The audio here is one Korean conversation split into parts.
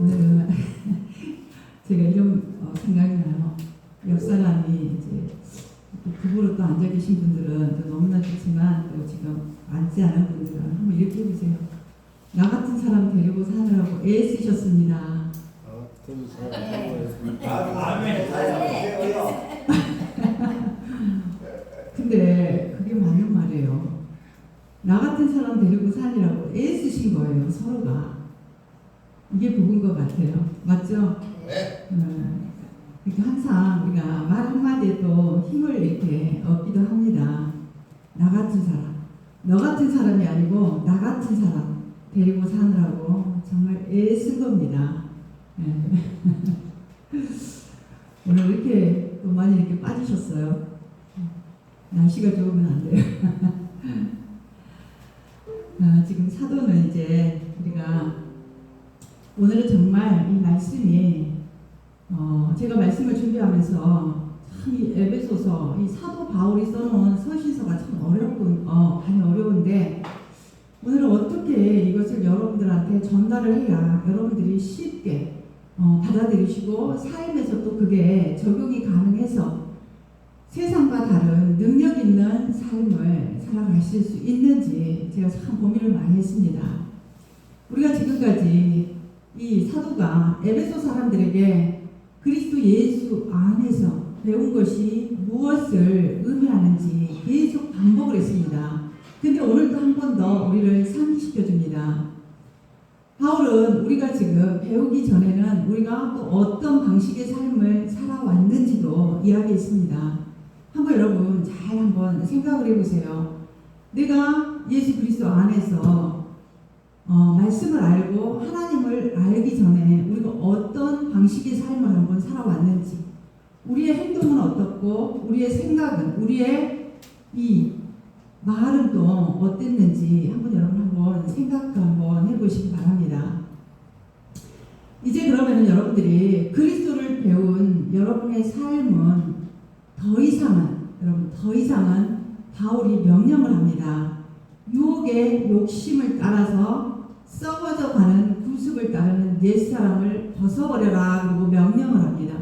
오늘은 제가 이런 생각이 나요. 옆 사람이 이제 부부로 또 앉아 계신 분들은 또 너무나 좋지만 또 지금 앉지 않은 분들은 한번 이렇게 해보세요. 나 같은 사람 데리고 사느라고 애쓰셨습니다. 근데 그게 맞는 말이에요. 나 같은 사람 데리고 사느라고 애쓰신 거예요, 서로가. 이게 복인 것 같아요. 맞죠? 네. 그러니까 항상 우리가 말 한마디에도 힘을 이렇게 얻기도 합니다. 나 같은 사람. 너 같은 사람이 아니고 나 같은 사람 데리고 사느라고 정말 애쓴 겁니다. 오늘 이렇게 또 많이 이렇게 빠지셨어요. 날씨가 좋으면 안 돼요. 지금 사도는 이제 우리가 오늘은 정말 이 말씀이 제가 말씀을 준비하면서 참 이 에베소서 이 사도 바울이 써놓은 서신서가 참 많이 어려운데 오늘은 어떻게 이것을 여러분들한테 전달을 해야 여러분들이 쉽게 받아들이시고 삶에서 또 그게 적용이 가능해서 세상과 다른 능력 있는 삶을 살아가실 수 있는지 제가 참 고민을 많이 했습니다. 우리가 지금까지 이 사도가 에베소 사람들에게 그리스도 예수 안에서 배운 것이 무엇을 의미하는지 계속 반복을 했습니다. 근데 오늘도 한 번 더 우리를 상기시켜 줍니다. 바울은 우리가 지금 배우기 전에는 우리가 또 어떤 방식의 삶을 살아왔는지도 이야기했습니다. 한번 여러분 잘 한번 생각을 해보세요. 내가 예수 그리스도 안에서 말씀을 알고 하나님을 알기 전에 우리가 어떤 방식의 삶을 한번 살아왔는지, 우리의 행동은 어떻고 우리의 생각은, 우리의 이 말은 또 어땠는지 여러분 한번 생각 한번 해보시기 바랍니다. 이제 그러면 여러분들이 그리스도를 배운 여러분의 삶은 더 이상은 바울이 명령을 합니다. 유혹의 욕심을 따라서 썩어져 가는 구습을 따르는 옛사람을 벗어버려라 그리고 명령을 합니다.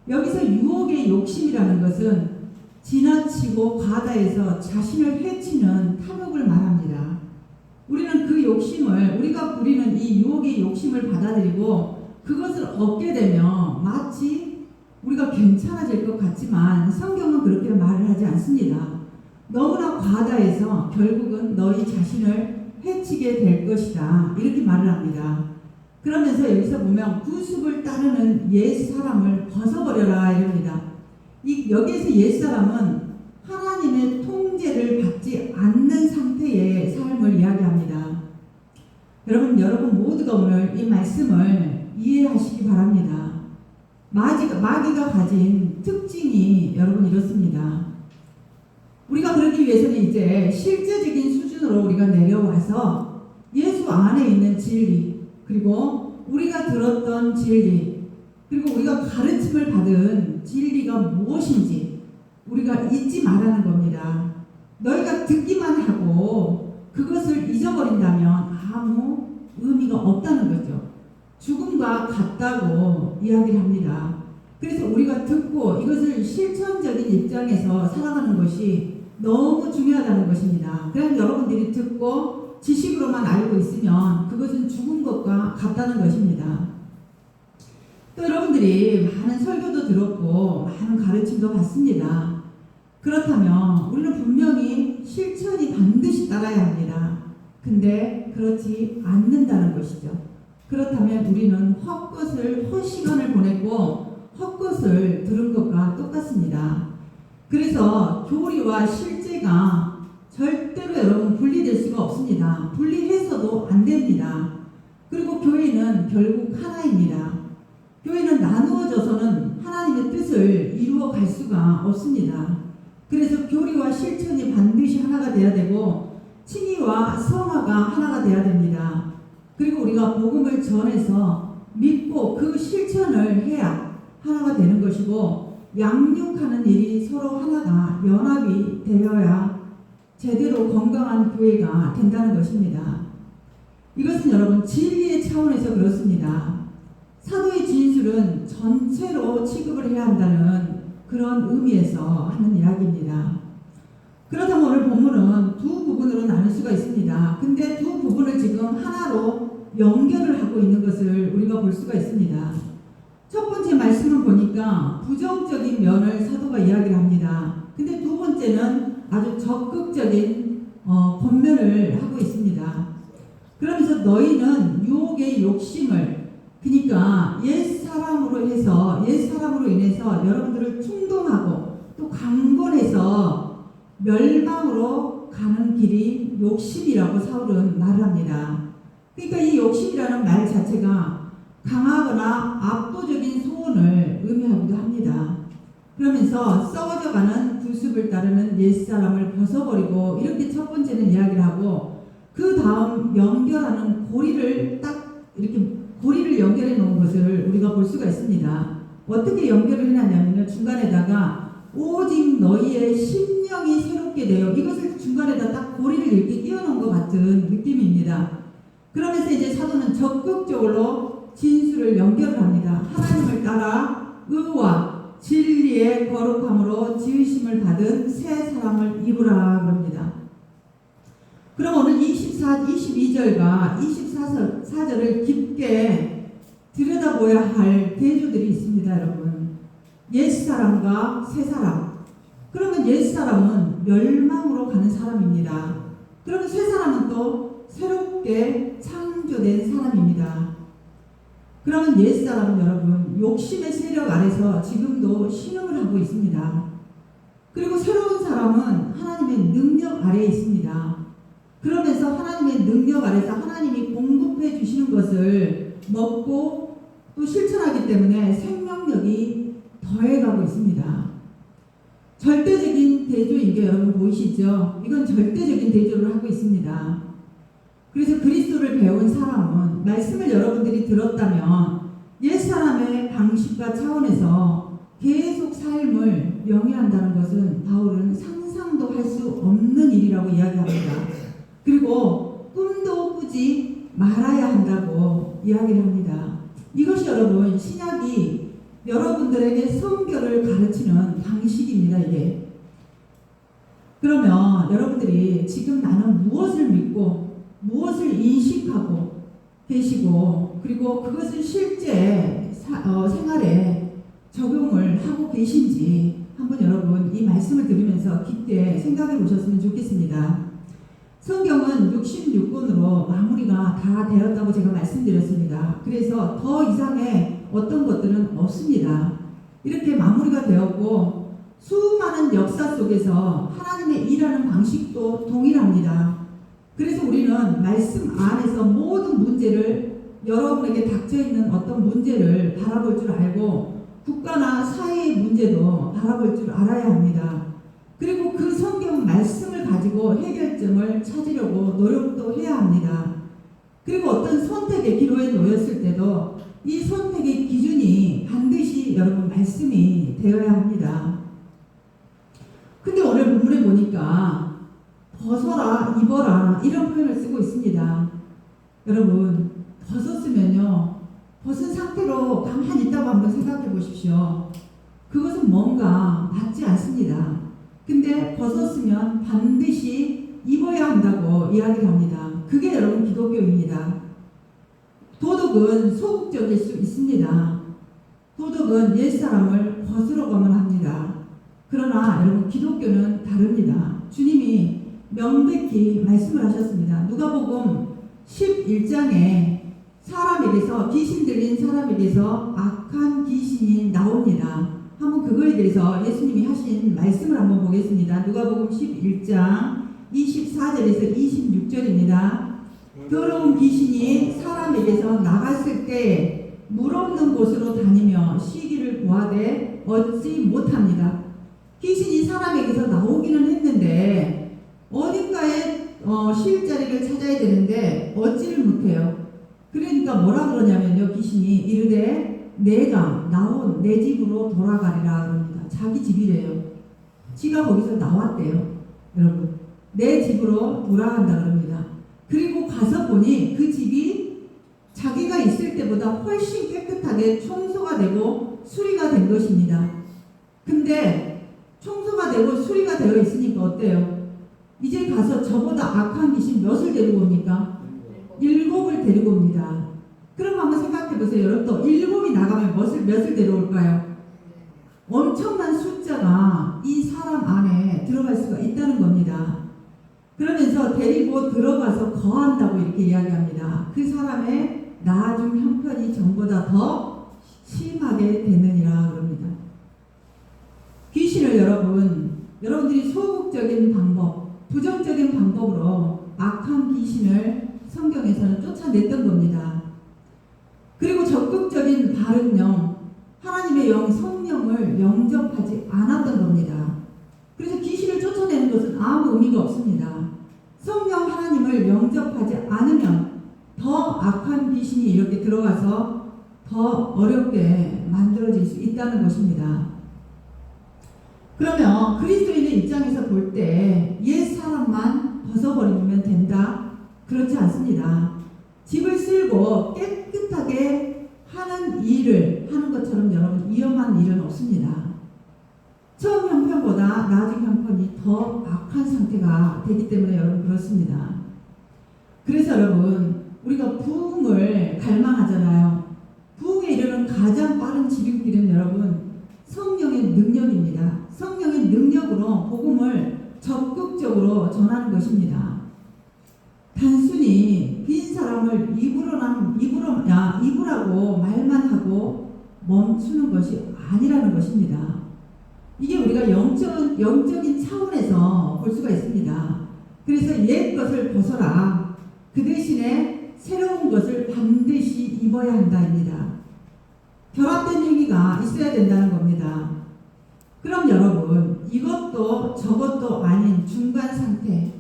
여기서 유혹의 욕심이라는 것은 지나치고 과다해서 자신을 해치는 탐욕을 말합니다. 우리는 그 욕심을, 우리가 부리는 이 유혹의 욕심을 받아들이고 그것을 얻게 되면 마치 우리가 괜찮아질 것 같지만 성경은 그렇게 말을 하지 않습니다. 너무나 과다해서 결국은 너희 자신을 해치게 될 것이다, 이렇게 말을 합니다. 그러면서 여기서 보면 구습을 따르는 옛사람을 벗어버려라 이럽니다. 여기에서 옛사람은 하나님의 통제를 받지 않는 상태의 삶을 이야기합니다. 여러분 모두가 오늘 이 말씀을 이해하시기 바랍니다. 마귀가 가진 특징이 여러분 이렇습니다. 우리가 그러기 위해서는 이제 실제적인 수준으로 우리가 내려와서 예수 안에 있는 진리, 그리고 우리가 들었던 진리, 그리고 우리가 가르침을 받은 진리가 무엇인지 우리가 잊지 말라는 겁니다. 너희가 듣기만 하고 그것을 잊어버린다면 아무 의미가 없다는 거죠. 죽음과 같다고 이야기를 합니다. 그래서 우리가 듣고 이것을 실천적인 입장에서 살아가는 것이 너무 중요하다는 것입니다. 그냥 여러분들이 듣고 지식으로만 알고 있으면 그것은 죽은 것과 같다는 것입니다. 또 여러분들이 많은 설교도 들었고 많은 가르침도 받습니다. 그렇다면 우리는 분명히 실천이 반드시 따라야 합니다. 근데 그렇지 않는다는 것이죠. 그렇다면 우리는 헛시간을 보냈고 헛것을 들은 것과 똑같습니다. 그래서 교리와 실제가 절대로 여러분 분리될 수가 없습니다. 분리해서도 안 됩니다. 그리고 교회는 결국 하나입니다. 교회는 나누어져서는 하나님의 뜻을 이루어 갈 수가 없습니다. 그래서 교리와 실천이 반드시 하나가 돼야 되고 칭의와 성화가 하나가 돼야 됩니다. 그리고 우리가 복음을 전해서 믿고 그 실천을 해야 하나가 되는 것이고, 양육하는 일이 서로 하나가 연합이 되어야 제대로 건강한 교회가 된다는 것입니다. 이것은 여러분 진리의 차원에서 그렇습니다. 사도의 진술은 전체로 취급을 해야 한다는 그런 의미에서 하는 이야기입니다. 그렇다면 오늘 본문은 두 부분으로 나눌 수가 있습니다. 근데 두 부분을 지금 하나로 연결을 하고 있는 것을 우리가 볼 수가 있습니다. 첫 번째 말씀을 보니까 부정적인 면을 사도가 이야기를 합니다. 근데 두 번째는 아주 적극적인 권면을 하고 있습니다. 그러면서 너희는 유혹의 욕심을, 그러니까 옛사람으로 인해서 여러분들을 충동하고 또 강권해서 멸망으로 가는 길이 욕심이라고 사울은 말을 합니다. 그러니까 이 욕심이라는 말 자체가 강하거나 압도적인 소원을 의미하기도 합니다. 그러면서 썩어져가는 구습을 따르는 옛사람을 벗어버리고, 이렇게 첫 번째는 이야기를 하고, 그 다음 연결하는 고리를 딱 이렇게 고리를 연결해 놓은 것을 우리가 볼 수가 있습니다. 어떻게 연결을 해놨냐면요, 중간에다가 오직 너희의 심령이 새롭게 되어, 이것을 중간에다 딱 고리를 이렇게 끼워놓은 것 같은 느낌입니다. 그러면서 이제 사도는 적극적으로 진술을 연결을 합니다. 하나님을 따라 의와 진리의 거룩함으로 지으심을 받은 새 사람을 입으라 그럽니다. 그럼 오늘 22절과 24절을 깊게 들여다보아야 할 대조들이 있습니다, 여러분. 옛사람과 새사람. 그러면 옛사람은 멸망으로 가는 사람입니다. 그러면 새사람은 또 새롭게 창조된 사람입니다. 그러면 옛사람은 여러분 욕심의 세력 아래서 지금도 신음을 하고 있습니다. 그리고 새로운 사람은 하나님의 능력 아래에 있습니다. 그러면서 하나님의 능력 아래서 하나님이 공급해 주시는 것을 먹고 또 실천하기 때문에 생명력이 더해가고 있습니다. 절대적인 대조인 게 여러분 보이시죠? 이건 절대적인 대조를 하고 있습니다. 그래서 그리스도를 배운 사람은 말씀을 여러분들이 들었다면 옛사람의 방식과 차원에서 계속 삶을 영위한다는 것은 바울은 상상도 할 수 없는 일이라고 이야기합니다. 그리고 꿈도 꾸지 말아야 한다고 이야기를 합니다. 이것이 여러분 신약이 여러분들에게 성결을 가르치는 방식입니다. 이게. 그러면 여러분들이 지금 나는 무엇을 믿고 무엇을 인식하고 계시고, 그리고 그것을 실제 생활에 적용을 하고 계신지 한번 여러분 이 말씀을 들으면서 깊게 생각해 보셨으면 좋겠습니다. 성경은 66권으로 마무리가 다 되었다고 제가 말씀드렸습니다. 그래서 더 이상의 어떤 것들은 없습니다. 이렇게 마무리가 되었고 수많은 역사 속에서 하나님의 일하는 방식도 동일합니다. 그래서 우리는 말씀 안에서 모든 문제를, 여러분에게 닥쳐있는 어떤 문제를 바라볼 줄 알고 국가나 사회의 문제도 바라볼 줄 알아야 합니다. 그리고 그 성경 말씀을 가지고 해결점을 찾으려고 노력도 해야 합니다. 그리고 어떤 선택의 기로에 놓였을 때도 이 선택의 기준이 반드시 여러분 말씀이 되어야 합니다. 근데 오늘 본문에 보니까 벗어라, 입어라 이런 표현을 쓰고 있습니다. 여러분 벗었으면요, 벗은 상태로 가만히 있다고 한번 생각해 보십시오. 그것은 뭔가 맞지 않습니다. 근데 벗었으면 반드시 입어야 한다고 이야기를 합니다. 그게 여러분 기독교입니다. 도덕은 소극적일 수 있습니다. 도덕은 옛사람을 벗으려고만 합니다. 그러나 여러분 기독교는 다릅니다. 주님이 명백히 말씀을 하셨습니다. 누가복음 11장에 사람에게서, 귀신 들린 사람에게서 악한 귀신이 나옵니다. 한번 그거에 대해서 예수님이 하신 말씀을 한번 보겠습니다. 누가복음 11장 24절에서 26절입니다. 더러운 귀신이 사람에게서 나갔을 때 물 없는 곳으로 다니며 쉬기를 구하되 얻지 못합니다. 귀신이 사람에게서 나오기는 했는데 어딘가에 쉴 자리를 찾아야 되는데 얻지를 못해요. 그러니까 뭐라 그러냐면요, 귀신이 이르되 내가 나온 내 집으로 돌아가리라 그럽니다. 자기 집이래요. 지가 거기서 나왔대요. 여러분 내 집으로 돌아간다 그럽니다. 그리고 가서 보니 그 집이 자기가 있을 때보다 훨씬 깨끗하게 청소가 되고 수리가 된 것입니다. 근데 청소가 되고 수리가 되어 있으니까 어때요? 이제 가서 저보다 악한 귀신 몇을 데리고 옵니까? 7을 데리고 옵니다. 그럼 한번 생각해 보세요. 여러분, 또 7이 나가면 몇을 데려올까요? 엄청난 숫자가 이 사람 안에 들어갈 수가 있다는 겁니다. 그러면서 데리고 들어가서 거한다고 이렇게 이야기합니다. 그 사람의 나중 형편이 전보다 더 심하게 되느니라 그럽니다. 귀신을 여러분들이 소극적인 방법, 부정적인 방법으로 악한 귀신을 성경에서는 쫓아냈던 겁니다. 그리고 적극적인 바른 영, 하나님의 영, 성령을 영접하지 않았던 겁니다. 그래서 귀신을 쫓아내는 것은 아무 의미가 없습니다. 성령 하나님을 영접하지 않으면 더 악한 귀신이 이렇게 들어가서 더 어렵게 만들어질 수 있다는 것입니다. 그러면 그리스도인의 입장에서 볼 때 옛 사람만 벗어버리면 된다? 그렇지 않습니다. 집을 쓸고 깨끗하게 하는 일을 하는 것처럼 여러분 위험한 일은 없습니다. 처음 형편보다 나중 형편이 더 악한 상태가 되기 때문에 여러분 그렇습니다. 그래서 여러분 우리가 부흥을 갈망하잖아요. 부흥에 이르는 가장 빠른 지름길은 여러분 성령의 능력입니다. 성령의 능력으로 복음을 적극적으로 전하는 것입니다. 단순히 빈 사람을 입으라고 말만 하고 멈추는 것이 아니라는 것입니다. 이게 우리가 영적인 차원에서 볼 수가 있습니다. 그래서 옛 것을 벗어라. 그 대신에 새로운 것을 반드시 입어야 한다입니다. 결합된 행위가 있어야 된다는 겁니다. 그럼 여러분, 이것도 저것도 아닌 중간 상태,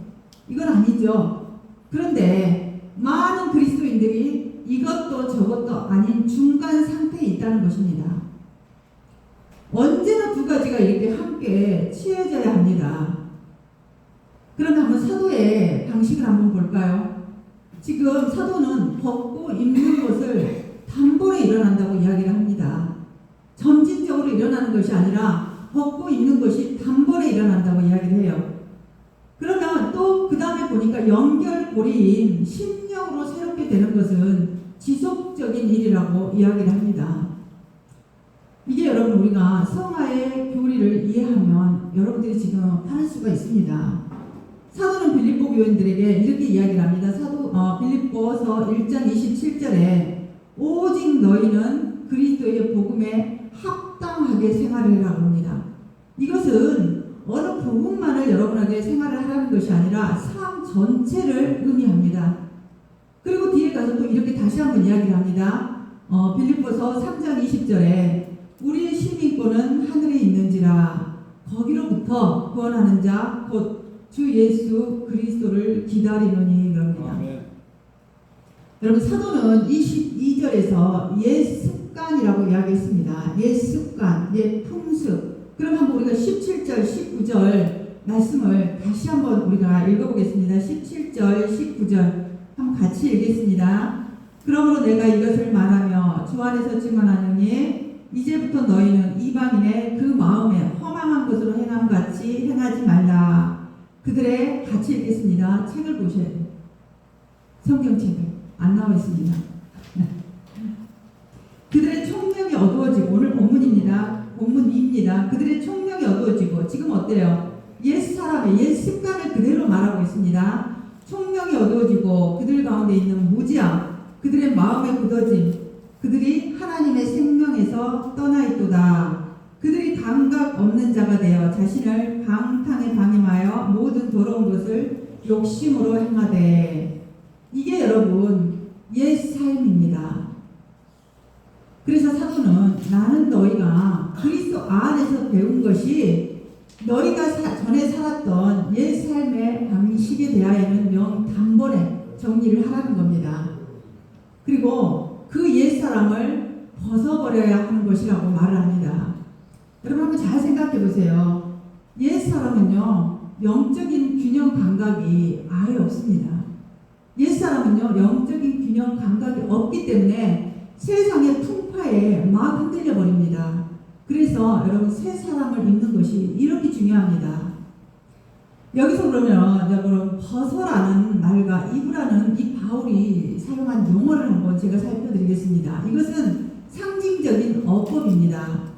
이건 아니죠. 그런데 많은 그리스도인들이 이것도 저것도 아닌 중간 상태에 있다는 것입니다. 언제나 두 가지가 이렇게 함께 취해져야 합니다. 그러면 한번 사도의 방식을 한번 볼까요? 지금 사도는 벗고 입는 것을 단번에 일어난다고 이야기를 합니다. 점진적으로 일어나는 것이 아니라 벗고 입는 것이 단번에 일어난다고 이야기를 해요. 그러면 또 그 다음에 보니까 연결고리인 심령으로 새롭게 되는 것은 지속적인 일이라고 이야기를 합니다. 이게 여러분 우리가 성화의 교리를 이해하면 여러분들이 지금 할 수가 있습니다. 사도는 빌립보 교인들에게 이렇게 이야기를 합니다. 빌립보서 1장 27절에 오직 너희는 그리스도의 복음에 합당하게 생활을 해라고 합니다. 이것은 어느 부분만을 여러분에게 생활을 하라는 것이 아니라 삶 전체를 의미합니다. 그리고 뒤에 가서 또 이렇게 다시 한번 이야기를 합니다. 빌립보서 3장 20절에 우리의 시민권은 하늘에 있는지라 거기로부터 구원하는 자 곧 주 예수 그리스도를 기다리노니 그럽니다. 아멘. 여러분 사도는 22절에서 옛 습관이라고 이야기했습니다. 옛 습관, 옛 풍습. 그럼 한번 우리가 17절, 19절 말씀을 다시 한번 우리가 읽어보겠습니다. 17절, 19절 한번 같이 읽겠습니다. 그러므로 내가 이것을 말하며 주 안에서 증언하노니 이제부터 너희는 이방인의 그 마음에 허망한 것으로 행함같이 행하지 말라. 그들의 같이 읽겠습니다. 책을 보셔야 돼요. 성경책을 안 나와 있습니다. 그들의 총명이 어두워지고 오늘 본문입니다. 그들의 총명이 어두워지고 지금 어때요? 옛 사람의 옛 습관을 그대로 말하고 있습니다. 총명이 어두워지고 그들 가운데 있는 무지함, 그들의 마음의 굳어짐, 그들이 하나님의 생명에서 떠나 있도다. 그들이 감각 없는 자가 되어 자신을 방탕에 방임하여 모든 더러운 것을 욕심으로 행하되. 이게 여러분 옛 삶입니다. 그래서 사도는 나는 너희가 그리스도 안에서 배운 것이 너희가 전에 살았던 옛 삶의 방식에 대하여는 단번에 정리를 하라는 겁니다. 그리고 그 옛 사람을 벗어버려야 하는 것이라고 말을 합니다. 여러분 한번 잘 생각해 보세요. 옛 사람은요 영적인 균형 감각이 아예 없습니다. 옛사람은요, 영적인 균형 감각이 없기 때문에 세상의 풍파에 막 흔들려 버립니다. 그래서 여러분, 새 사람을 입는 것이 이렇게 중요합니다. 여기서 그러면 여러분, 벗어라는 말과 입으라는 이 바울이 사용한 용어를 한번 제가 살펴드리겠습니다. 이것은 상징적인 어법입니다.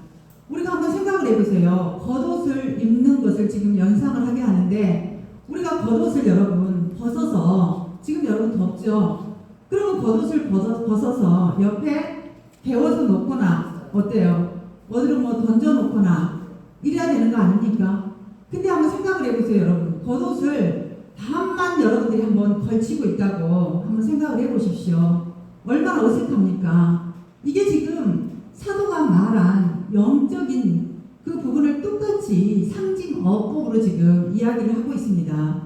우리가 한번 생각을 해보세요. 겉옷을 입는 것을 지금 연상을 하게 하는데, 우리가 겉옷을 여러분 벗어서, 지금 여러분 덥죠? 그러면 겉옷을 벗어서 옆에 개워서 놓거나, 어때요? 어디로 뭐 던져놓거나 이래야 되는 거 아닙니까? 근데 한번 생각을 해보세요, 여러분. 겉옷을 반만 여러분들이 한번 걸치고 있다고 한번 생각을 해보십시오. 얼마나 어색합니까? 이게 지금 사도가 말한 영적인 그 부분을 똑같이 상징 어법으로 지금 이야기를 하고 있습니다.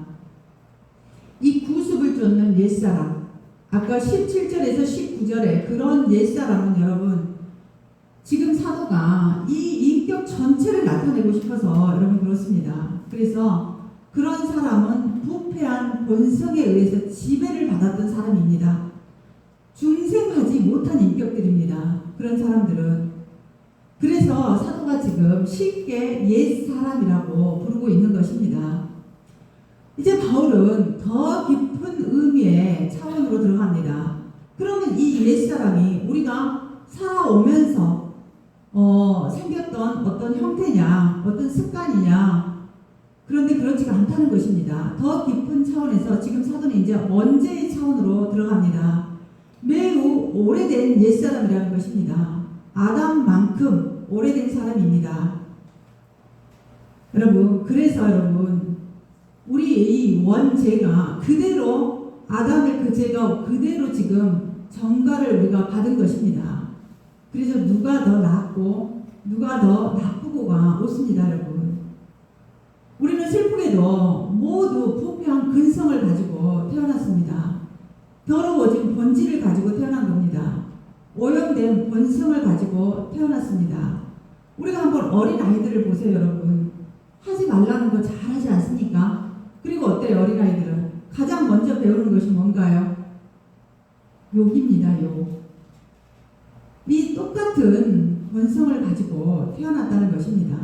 이 구습을 쫓는 옛사람, 아까 17절에서 19절에 그런 옛사람은 여러분, 지금 사도가 이 인격 전체를 나타내고 싶어서 여러분 그렇습니다. 그래서 그런 사람은 부패한 본성에 의해서 지배를 받았던 사람입니다. 중생하지 못한 인격들입니다. 그런 사람들은. 그래서 사도가 지금 쉽게 옛사람이라고 부르고 있는 것입니다. 이제 바울은 더 깊은 의미의 차원으로 들어갑니다. 그러면 이 옛사람이 우리가 살아오면서 생겼던 어떤 형태냐, 어떤 습관이냐, 그런데 그렇지가 않다는 것입니다. 더 깊은 차원에서 지금 사도는 이제 언제의 차원으로 들어갑니다. 매우 오래된 옛사람이라는 것입니다. 아담만큼 오래된 사람입니다. 여러분, 그래서 여러분, 우리의 이 원죄가 그대로, 아담의 그 죄가 그대로 지금 전가를 우리가 받은 것입니다. 그래서 누가 더 낫고 누가 더 나쁘고가 없습니다, 여러분. 우리는 슬프게도 모두 부패한 근성을 가지고 태어났습니다. 더러워진 본질을 가지고 태어난 겁니다. 오염된 본성을 가지고 태어났습니다. 우리가 한번 어린 아이들을 보세요, 여러분. 하지 말라는 거 잘하지 않습니까? 그리고 어때요, 어린 아이들은? 가장 먼저 배우는 것이 뭔가요? 욕입니다, 욕. 이 똑같은 본성을 가지고 태어났다는 것입니다.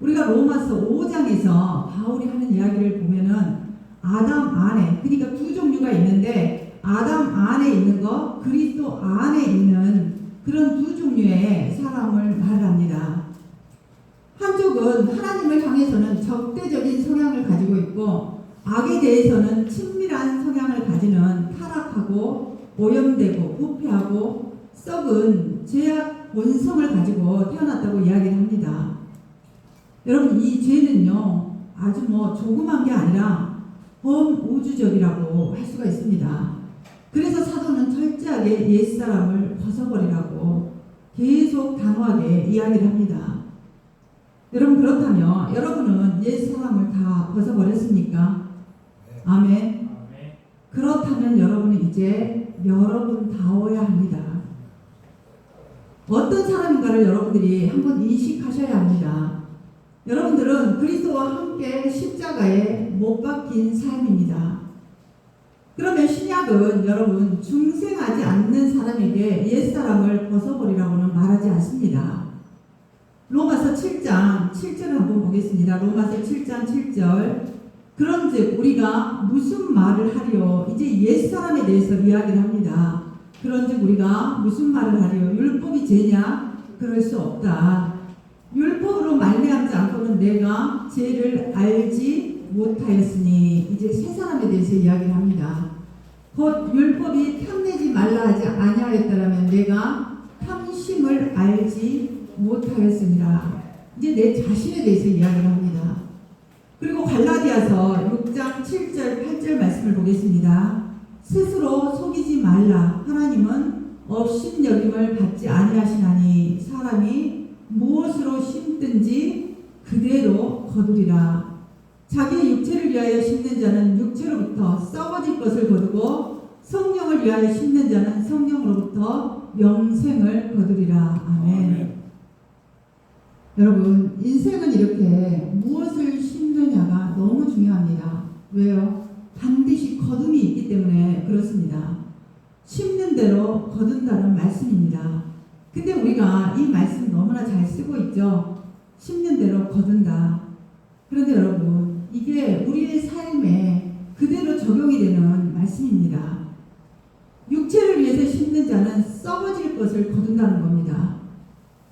우리가 로마서 5장에서 바울이 하는 이야기를 보면은 아담 안에, 그러니까 두 종류가 있는데 아담 안에 있는 거, 그리스도 안에 있는 그런 두 종류의 사람을 말합니다. 한쪽은 하나님을 향해서는 적대적인 성향을 가지고 있고, 악에 대해서는 친밀한 성향을 가지는 타락하고 오염되고 부패하고 썩은 죄악 본성을 가지고 태어났다고 이야기를 합니다. 여러분, 이 죄는요, 아주 조그만 게 아니라 범우주적이라고 할 수가 있습니다. 그래서 사도는 철저하게 옛사람을 벗어버리라고 계속 단호하게 이야기를 합니다. 여러분, 그렇다면 여러분은 옛사람을 다 벗어버렸습니까? 아멘. 그렇다면 여러분은 이제 여러분다워야 합니다. 어떤 사람인가를 여러분들이 한번 인식하셔야 합니다. 여러분들은 그리스도와 함께 십자가에 못 박힌 삶입니다. 그러면 신약은 여러분 중생하지 않는 사람에게 옛사람을 벗어버리라고는 말하지 않습니다. 로마서 7장 7절을 한번 보겠습니다. 로마서 7장 7절. 그런즉 우리가 무슨 말을 하리요? 이제 옛사람에 대해서 이야기를 합니다. 그런즉 우리가 무슨 말을 하리요? 율법이 죄냐? 그럴 수 없다. 율법으로 말미암지 않고는 내가 죄를 알지 못하였으니, 이제 새 사람에 대해서 이야기를 합니다. 곧 율법이 탐내지 말라 하지 아니하였더라면 내가 탐심을 알지 못하였으니라. 이제 내 자신에 대해서 이야기를 합니다. 그리고 갈라디아서 6장 7절 8절 말씀을 보겠습니다. 스스로 속이지 말라. 하나님은 업신여김을 받지 아니하시나니 사람이 무엇으로 심든지 그대로 거두리라. 자기의 육체를 위하여 심는 자는 육체로부터 썩어질 것을 거두고 성령을 위하여 심는 자는 성령으로부터 영생을 거두리라. 아멘. 여러분, 인생은 이렇게 무엇을 심느냐가 너무 중요합니다. 왜요? 반드시 거둠이 있기 때문에 그렇습니다. 심는 대로 거둔다는 말씀입니다. 근데 우리가 이 말씀 너무나 잘 쓰고 있죠. 심는 대로 거둔다. 그런데 여러분, 이게 우리의 삶에 그대로 적용이 되는 말씀입니다. 육체를 위해서 심는 자는 썩어질 것을 거둔다는 겁니다.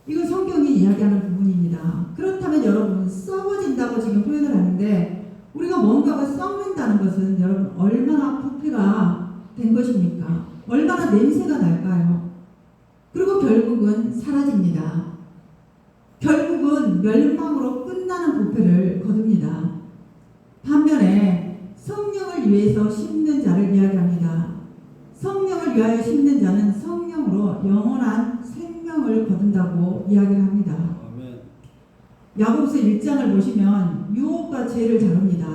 이건 성경이 이야기하는 부분입니다. 그렇다면 여러분, 썩어진다고 지금 표현을 하는데 우리가 뭔가가 썩는다는 것은 여러분 얼마나 부패가 된 것입니까? 얼마나 냄새가 날까요? 그리고 결국은 사라집니다. 결국은 멸망으로 끝나는 부패를 거둡니다. 반면에 성령을 위해서 심는 자를 이야기합니다. 성령을 위하여 심는 자는 성령으로 영원한 생명을 거둔다고 이야기를 합니다. 아멘. 야고보서 1장을 보시면 유혹과 죄를 다룹니다.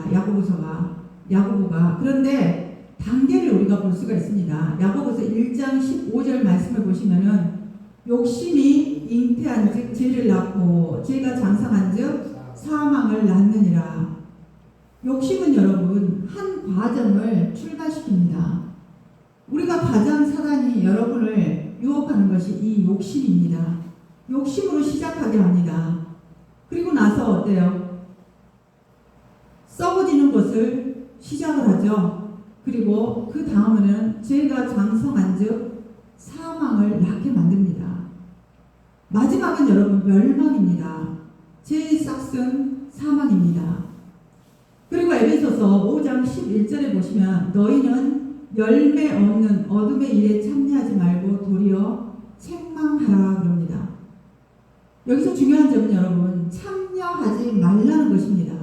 야고보가. 그런데 단계를 우리가 볼 수가 있습니다. 야고보서 1장 15절 말씀을 보시면은 욕심이 잉태한 즉 죄를 낳고 죄가 장성한 즉 사망을 낳느니라. 욕심은 여러분 한 과정을 출발시킵니다. 우리가 가장 사단이 여러분을 유혹하는 것이 이 욕심입니다. 욕심으로 시작하게 합니다. 그리고 나서 어때요? 썩어지는 것을 시작을 하죠. 그리고 그 다음에는 죄가 장성한 즉 사망을 낳게 만듭니다. 마지막은 여러분 멸망입니다. 죄의 싹은 사망입니다. 그리고 에베소서 5장 11절에 보시면 너희는 열매 없는 어둠의 일에 참여하지 말고 도리어 책망하라 그럽니다. 여기서 중요한 점은 여러분 참여하지 말라는 것입니다.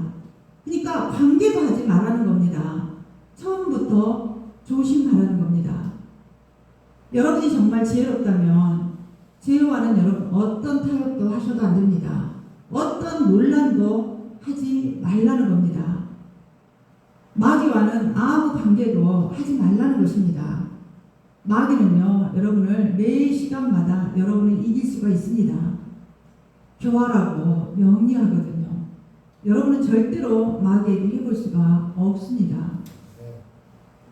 그러니까 관계도 하지 말라는 겁니다. 처음부터 조심하라는 겁니다. 여러분이 정말 지혜롭다면 죄와는 여러분 어떤 타협도 하셔도 안 됩니다. 어떤 논란도 하지 말라는 겁니다. 마귀와는 아무 관계도 하지 말라는 것입니다. 마귀는요, 여러분을 매 시간마다 여러분을 이길 수가 있습니다. 교활하고 영리하거든요. 여러분은 절대로 마귀에게 해볼 수가 없습니다.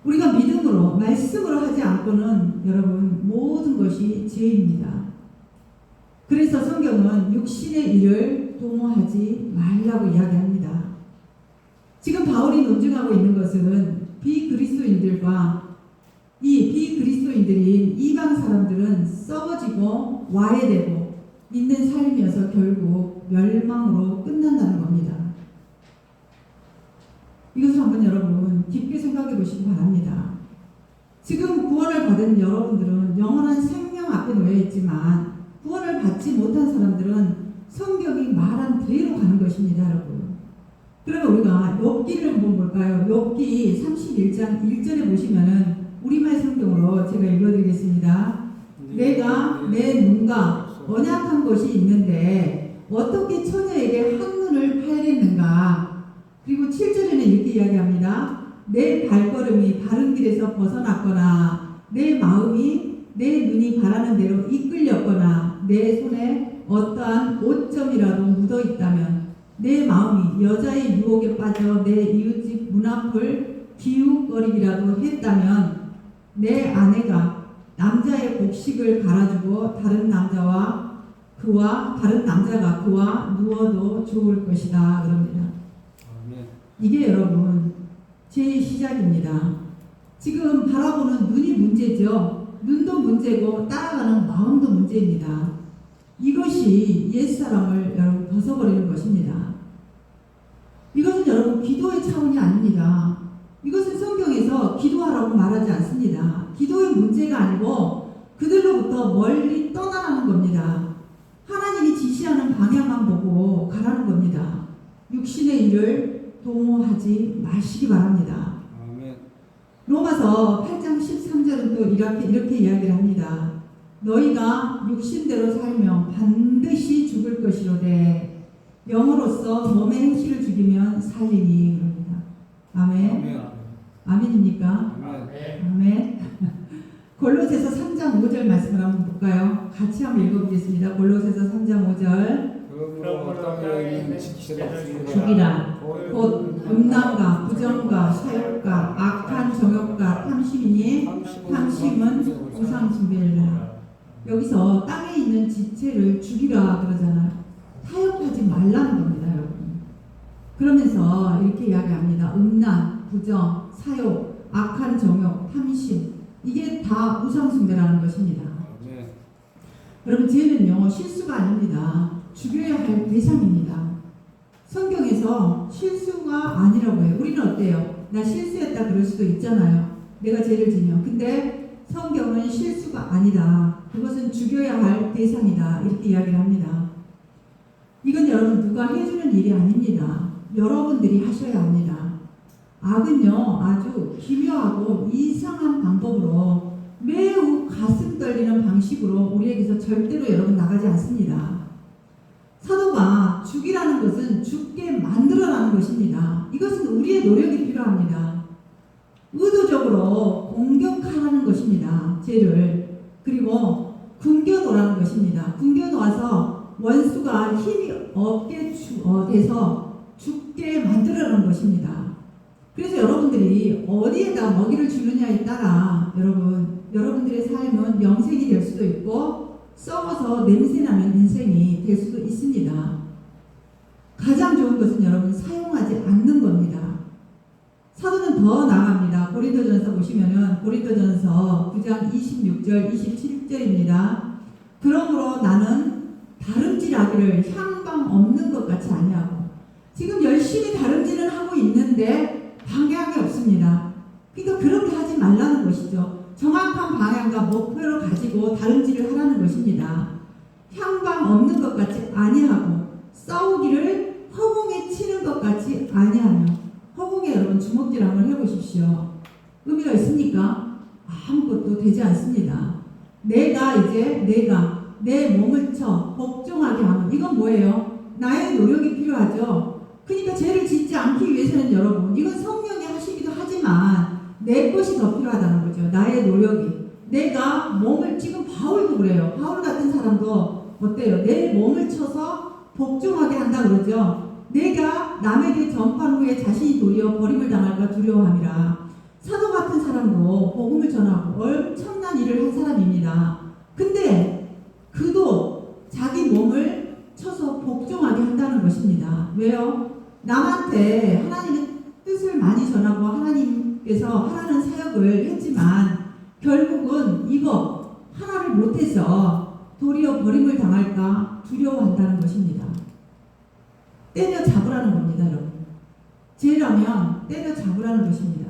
우리가 믿음으로, 말씀으로 하지 않고는 여러분 모든 것이 죄입니다. 그래서 성경은 육신의 일을 도모하지 말라고 이야기합니다. 지금 바울이 논증하고 있는 것은 비그리스도인들과 이 비그리스도인들인 이방 사람들은 썩어지고 와해되고 있는 삶이어서 결국 멸망으로 끝난다는 겁니다. 이것을 한번 여러분 깊게 생각해 보시기 바랍니다. 지금 구원을 받은 여러분들은 영원한 생명 앞에 놓여 있지만 구원을 받지 못한 사람들은 성경이 말한 대로 가는 것입니다, 여러분. 그러면 우리가 욥기를 한번 볼까요? 욥기 31장 1절에 보시면은 우리말 성경으로 제가 읽어드리겠습니다. 내가 내 눈과 언약한 것이 있는데 어떻게 처녀에게 한눈을 팔겠는가? 그리고 7절에는 이렇게 이야기합니다. 내 발걸음이 바른 길에서 벗어났거나 내 마음이 내 눈이 바라는 대로 이끌렸거나 내 손에 어떠한 오점이라도 묻어있다면 내 마음이 여자의 유혹에 빠져 내 이웃집 문 앞을 기웃거리기라도 했다면 내 아내가 남자의 곡식을 갈아주고 다른 남자가 그와 누워도 좋을 것이다 그럽니다. 이게 여러분 죄의 시작입니다. 지금 바라보는 눈이 문제죠. 눈도 문제고 따라가는 마음도 문제입니다. 이것이 옛사람을 여러분 벗어버리는 것입니다. 이것은 여러분 기도의 차원이 아닙니다. 이것은 성경에서 기도하라고 말하지 않습니다. 기도의 문제가 아니고 그들로부터 멀리 떠나라는 겁니다. 하나님이 지시하는 방향만 보고 가라는 겁니다. 육신의 일을 도모하지 마시기 바랍니다. 아멘. 로마서 8장 13절은 또 이렇게 이야기를 합니다. 너희가 육신대로 살면 반드시 죽을 것이로되 영으로서 몸의 행실을 죽이면 살리니 그럽니다. 아멘. 아멘. 아멘입니까? 아멘. 아멘. 골로새서 3장 5절 말씀을 한번 볼까요? 같이 한번 읽어보겠습니다. 골로새서 3장 5절. 그러므로 땅에 있는 지체를 죽이라 곧 음란과 부정과 사욕과 악한 정욕과 탐심이니 탐심은 우상 숭배라. 여기서 땅에 있는 지체를 죽이라 그러잖아요. 타협하지 말라는 겁니다, 여러분. 그러면서 이렇게 이야기합니다. 음란, 부정, 사욕, 악한 정욕, 탐심, 이게 다 우상 숭배라는 것입니다. 여러분, 죄는요 실수가 아닙니다. 죽여야 할 대상입니다. 성경에서 실수가 아니라고 해요. 우리는 어때요? 나 실수했다 그럴 수도 있잖아요. 내가 죄를 지면. 근데 성경은 실수가 아니다. 그것은 죽여야 할 대상이다. 이렇게 이야기를 합니다. 이건 여러분 누가 해주는 일이 아닙니다. 여러분들이 하셔야 합니다. 악은요 아주 기묘하고 이상한 방법으로 매우 가슴 떨리는 방식으로 우리에게서 절대로 여러분 나가지 않습니다. 사도가 죽이라는 것은 죽게 만들어라는 것입니다. 이것은 우리의 노력이 필요합니다. 의도적으로 공격하라는 것입니다. 죄를. 그리고 굶겨놓으라는 것입니다. 굶겨놓아서 원수가 힘이 없게 돼서 죽게 만들어라는 것입니다. 그래서 여러분들이 어디에다 먹이를 주느냐에 따라 여러분들의 삶은 영생이 될 수도 있고 썩어서 냄새나는 인생이 될 수도 있습니다. 가장 좋은 것은 여러분 사용하지 않는 겁니다. 사도는 더 나아갑니다. 고린도전서 보시면은 고린도전서 9장 26절 27절입니다. 그러므로 나는 다름질하기를 향방 없는 것 같이 아니하고 지금 열심히 다름질을 하고 있는데 방향이 없습니다. 그러니까 그렇게 하지 말라는 것이죠. 정확한 방향과 목표를 가지고 다름질을 하라는 것입니다. 향방 없는 것 같이 아니하고 싸우기를 허공에 치는 것 같이 아니하며. 허공에 여러분 주먹질 한번 해보십시오. 의미가 있습니까? 아무것도 되지 않습니다. 내가 내 몸을 쳐 복종하게 하면 이건 뭐예요? 나의 노력이 필요하죠. 그러니까 죄를 짓지 않기 위해서는 여러분 이건 성령이 하시기도 하지만 내 것이 더 필요하다는 거죠. 나의 노력이. 내가 몸을 지금 바울도 그래요. 바울 같은 사람도 어때요? 내 몸을 쳐서 복종하게 한다 그러죠. 내가 남에게 전파한 후에 자신이 도리어 버림을 당할까 두려워함이라. 사도 같은 사람도 복음을 전하고 엄청난 일을 한 사람입니다. 근데 그도 자기 몸을 쳐서 복종하게 한다는 것입니다. 왜요? 남한테 하나님의 뜻을 많이 전하고 하나님께서 하라는 사역을 했지만 결국은 이거 하나를 못해서 도리어 버림을 당할까 두려워한다는 것입니다. 때려 잡으라는 겁니다, 여러분. 죄라면 때려 잡으라는 것입니다.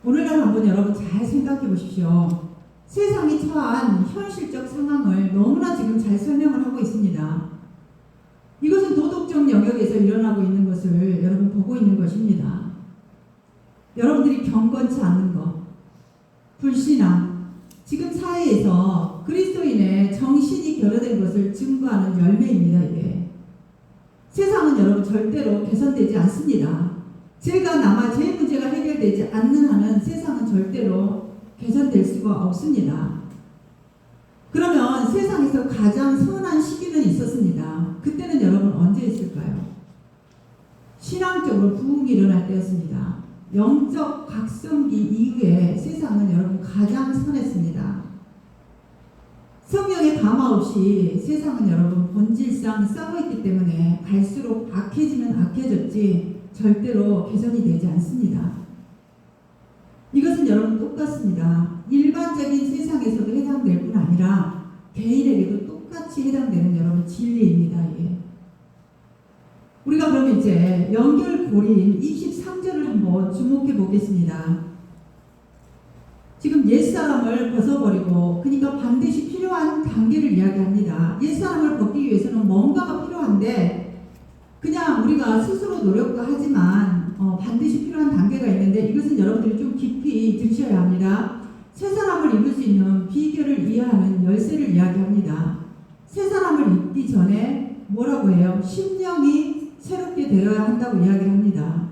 오늘날 한번 여러분 잘 생각해 보십시오. 세상이 처한 현실적 상황을 너무나 지금 잘 설명을 하고 있습니다. 이것은 도덕적 영역에서 일어나고 있는 것을 여러분 보고 있는 것입니다. 여러분들이 경건치 않은 것, 불신앙, 지금 사회에서 그리스도인의 정신이 결여된 것을 증거하는 열매입니다. 이게 세상은 여러분 절대로 개선되지 않습니다. 죄가 남아 죄 문제가 해결되지 않는 한은 세상은 절대로 개선될 수가 없습니다. 그러면 세상에서 가장 선한 시기는 있었습니다. 그때는 여러분 언제 있을까요? 신앙적으로 부흥이 일어날 때였습니다. 영적 각성기 이후에 세상은 여러분 가장 선했습니다. 성령의 감화 없이 세상은 여러분 본질상 썩어있기 때문에 갈수록 악해지면 악해졌지 절대로 개선이 되지 않습니다. 이것은 여러분 똑같습니다. 일반적인 세상에서도 해당될 뿐 아니라 개인에게도 똑같이 해당되는 여러분 진리입니다. 이게. 우리가 그러면 이제 연결고리인 23절을 한번 주목해 보겠습니다. 지금 옛사람을 벗어버리고 그러니까 반드시 필요한 단계를 이야기합니다. 옛사람을 벗기 위해서는 뭔가가 필요한데 그냥 우리가 스스로 노력도 하지만 반드시 필요한 단계가 있는데 이것은 여러분들이 좀 깊이 들으셔야 합니다. 새 사람을 입을 수 있는 비결을 이해하는 열쇠를 이야기합니다. 새 사람을 입기 전에 뭐라고 해요? 심령이 새롭게 되어야 한다고 이야기를 합니다.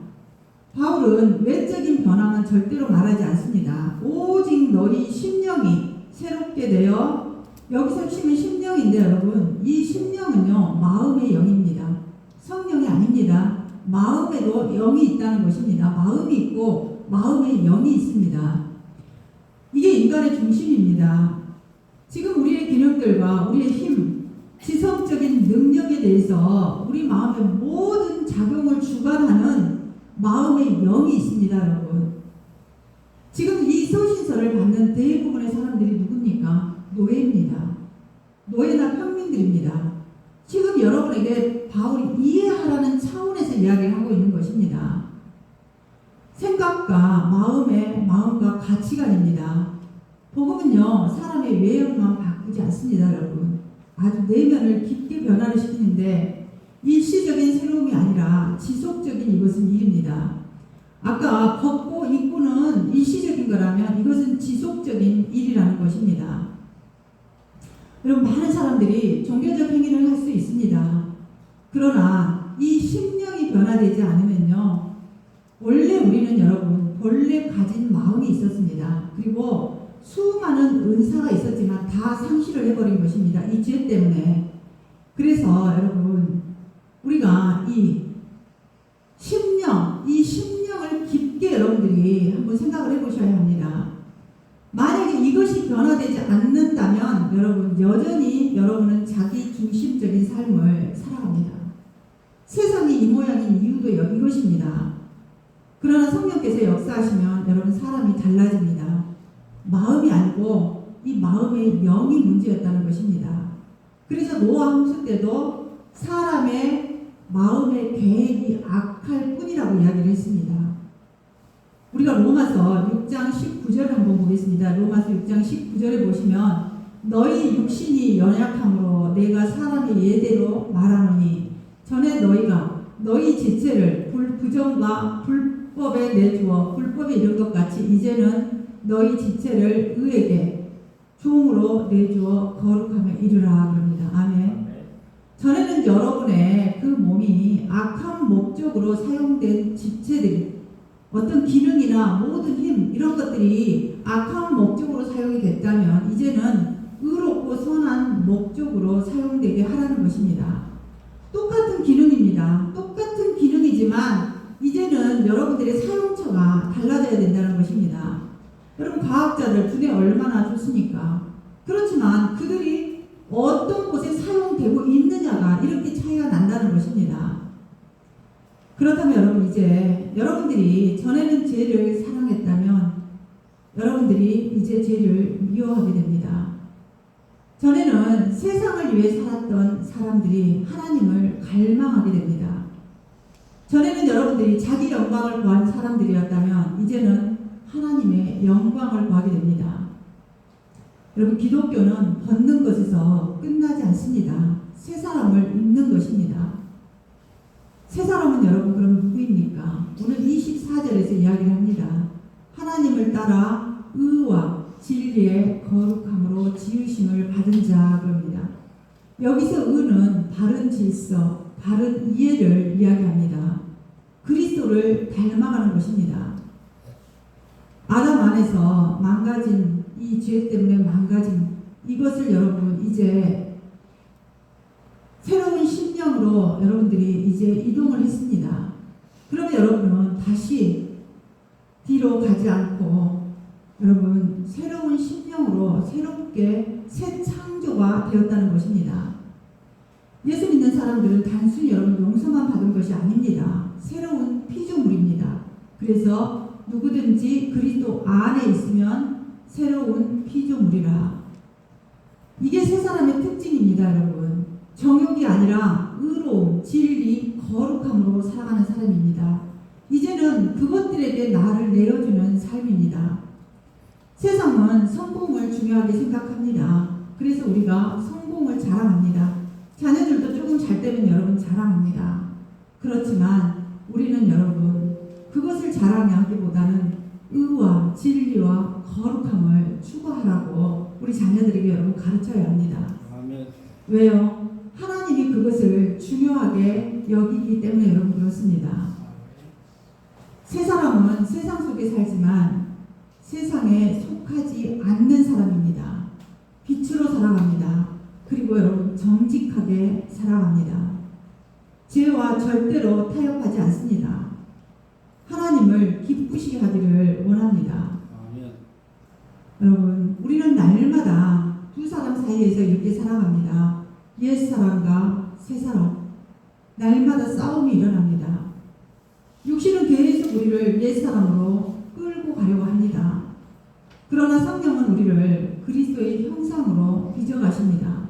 바울은 외적인 변화는 절대로 말하지 않습니다. 오직 너희 심령이 새롭게 되어 여기서 심은 심령인데 여러분 이 심령은요 마음의 영입니다. 성령이 아닙니다. 마음에도 영이 있다는 것입니다. 마음이 있고 마음에 영이 있습니다. 이게 인간의 중심입니다. 지금 우리의 기능들과 우리의 힘, 지성적인 능력에 대해서 우리 마음의 모든 작용을 주관하는 마음의 영이 있습니다, 여러분. 지금 이 서신서를 받는 대부분의 사람들이 누굽니까? 노예입니다. 노예나 평민들입니다. 지금 여러분에게 바울이 이해하라는 차원에서 이야기를 하고 있는 것입니다. 생각과 마음과 가치관입니다. 복음은요, 사람의 외형만 바꾸지 않습니다, 여러분. 아주 내면을 깊게 변화를 시키는데 일시적인 새로움이 아니라 지속적인 이것은 일입니다. 아까 벗고 입고는 일시적인 거라면 이것은 지속적인 일이라는 것입니다. 여러분, 많은 사람들이 종교적 행위를 할 수 있습니다. 그러나 이 심령이 변화되지 않으면요, 원래 우리는 여러분 본래 가진 마음이 있었습니다. 그리고 수많은 은사가 있었지만 다 상실을 해버린 것입니다. 이 죄 때문에. 그래서 여러분, 우리가 이 심령을 깊게 여러분들이 한번 생각을 해보셔야 합니다. 만약에 이것이 변화되지 않는다면 여러분, 여전히 여러분은 자기 중심적인 삶을 살아갑니다. 세상이 이 모양인 이유도 이것입니다. 그러나 성령께서 역사하시면 여러분, 사람이 달라집니다. 마음이 아니고 이 마음의 영이 문제였다는 것입니다. 그래서 노아 홍수 때도 사람의 마음의 계획이 악할 뿐이라고 이야기를 했습니다. 우리가 로마서 6장 19절을 한번 보겠습니다. 로마서 6장 19절에 보시면 너희 육신이 연약함으로 내가 사람의 예대로 말하노니 전에 너희가 너희 지체를 부정과 불법에 내주어 불법에 이른 것 같이 이제는 너희 지체를 의에게 종으로 내주어 거룩함에 이르라 그럽니다. 아멘. 전에는 여러분의 그 몸이 악한 목적으로 사용된 지체들이 어떤 기능이나 모든 힘 이런 것들이 악한 목적으로 사용이 됐다면 이제는 의롭고 선한 목적으로 사용되게 하라는 것입니다. 똑같은 기능입니다. 똑같은 기능이지만 이제는 여러분들의 사용처가 달라져야 된다는 것입니다. 여러분, 과학자들 두뇌 얼마나 좋습니까? 그렇지만 그들이 어떤 곳에 사용되고 있느냐가 이렇게 차이가 난다는 것입니다. 그렇다면 여러분, 이제 여러분들이 전에는 죄를 사랑했다면 여러분들이 이제 죄를 미워하게 됩니다. 전에는 세상을 위해 살았던 사람들이 하나님을 갈망하게 됩니다. 전에는 여러분들이 자기 영광을 구한 사람들이었다면 이제는 하나님의 영광을 구하게 됩니다. 여러분, 기독교는 벗는 것에서 끝나지 않습니다. 새 사람을 입는 것입니다. 새 사람은 여러분 그럼 누구입니까? 오늘 24절에서 이야기를 합니다. 하나님을 따라 의와 진리의 거룩함으로 지으심을 받은 자 그럽니다. 여기서 의는 바른 질서, 바른 이해를 이야기합니다. 그리스도를 닮아가는 것입니다. 아담 안에서 망가진 이 죄 때문에 망가진 이것을 여러분 이제 새로운 심령으로 여러분들이 이제 이동을 했습니다. 그러면 여러분은 다시 뒤로 가지 않고 여러분 새로운 심령으로 새롭게 새 창조가 되었다는 것입니다. 예수 믿는 사람들은 단순히 여러분 용서만 받은 것이 아닙니다. 새로운 피조물입니다. 그래서 누구든지 그리스도 안에 있으면 새로운 피조물이라. 이게 새 사람의 특징입니다, 여러분. 정욕이 아니라 의로움, 진리, 거룩함으로 살아가는 사람입니다. 이제는 그것들에게 나를 내어주는 삶입니다. 세상은 성공을 중요하게 생각합니다. 그래서 우리가 성공을 자랑합니다. 자녀들도 조금 잘 되면 여러분 자랑합니다. 그렇지만 우리는 여러분 그것을 자랑하기보다는 의와 진리와 거룩함을 추구하라고 우리 자녀들에게 여러분 가르쳐야 합니다. 아멘. 왜요? 하나님이 그것을 중요하게 여기기 때문에 여러분 그렇습니다. 새 사람은 세상 속에 살지만 세상에 속하지 않는 사람입니다. 빛으로 살아갑니다. 그리고 여러분 정직하게 살아갑니다. 죄와 절대로 타협하지 않습니다. 하나님을 기쁘시게 하기를 원합니다. 아멘. 여러분, 우리는 날마다 두 사람 사이에서 이렇게 살아갑니다. 옛사람과 새사람. 날마다 싸움이 일어납니다. 육신은 계속 우리를 옛사람으로 끌고 가려고 합니다. 그러나 성령은 우리를 그리스도의 형상으로 빚어가십니다.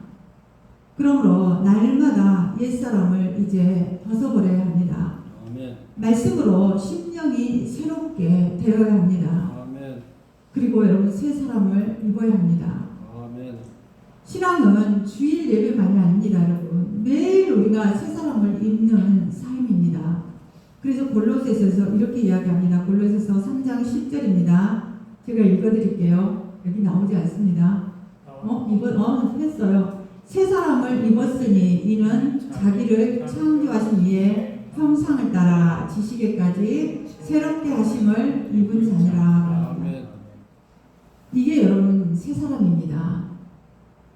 그러므로 날마다 옛사람을 이제 벗어버려야 합니다. 아멘. 말씀으로 심령이 새롭게 되어야 합니다. 아멘. 그리고 여러분 새 사람을 입어야 합니다. 아멘. 신앙은 주일 예배만이 아닙니다, 여러분. 매일 우리가 새 사람을 입는 삶입니다. 그래서 골로새서에서 이렇게 이야기합니다. 골로새서 3장 10절입니다. 제가 읽어드릴게요. 여기 나오지 않습니다. 했어요. 새 사람을 입었으니 이는 자기를 창조하신 이의 형상을 따라 지시기까지 새롭게 하심을 입은 자니라. 아멘. 이게 여러분 새 사람입니다.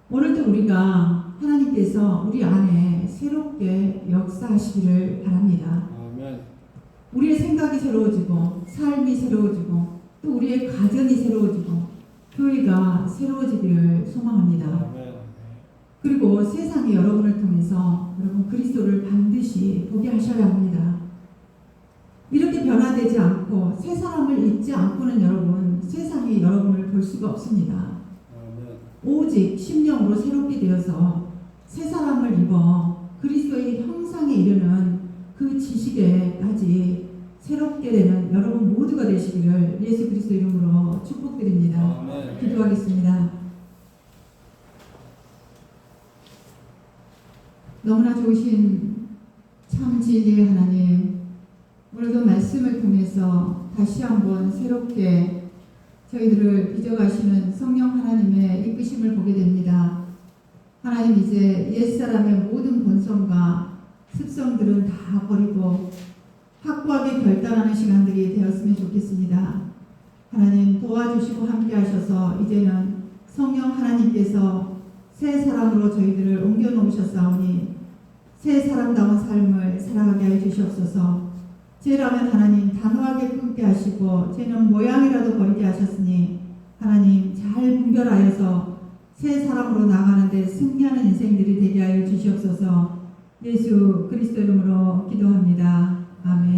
오늘도 우리가 하나님께서 우리 안에 새롭게 역사하시기를 바랍니다. 아멘. 우리의 생각이 새로워지고 삶이 새로워지고 또 우리의 가정이 새로워지고 교회가 새로워지기를 소망합니다. 아멘. 그리고 세상이 여러분을 통해서 여러분 그리스도를 반드시 보게 하셔야 합니다. 이렇게 변화되지 않고 새 사람을 잊지 않고는 여러분 세상이 여러분을 볼 수가 없습니다. 아멘. 오직 심령으로 새롭게 되어서 새 사람을 입어 그리스도의 형상에 이르는 그 지식에까지 새롭게 되는 여러분 모두가 되시기를 예수 그리스도 이름으로 축복드립니다. 아멘. 기도하겠습니다. 너무나 좋으신 참 진리의 하나님, 오늘도 말씀을 통해서 다시 한번 새롭게 저희들을 빚어가시는 성령 하나님의 이끄심을 보게 됩니다. 하나님, 이제 옛사람의 모든 본성과 습성들은 다 버리고 확고하게 결단하는 시간들이 되었으면 좋겠습니다. 하나님 도와주시고 함께 하셔서 이제는 성령 하나님께서 새 사람으로 저희들을 옮겨 놓으셨사오니 새 사람다운 삶을 살아가게 해 주시옵소서. 죄라면 하나님 단호하게 끊게 하시고 죄는 모양이라도 버리게 하셨으니 하나님 잘 분별하여서 새 사람으로 나가는데 승리하는 인생들이 되게 하여 주시옵소서. 예수 그리스도 이름으로 기도합니다. 아멘.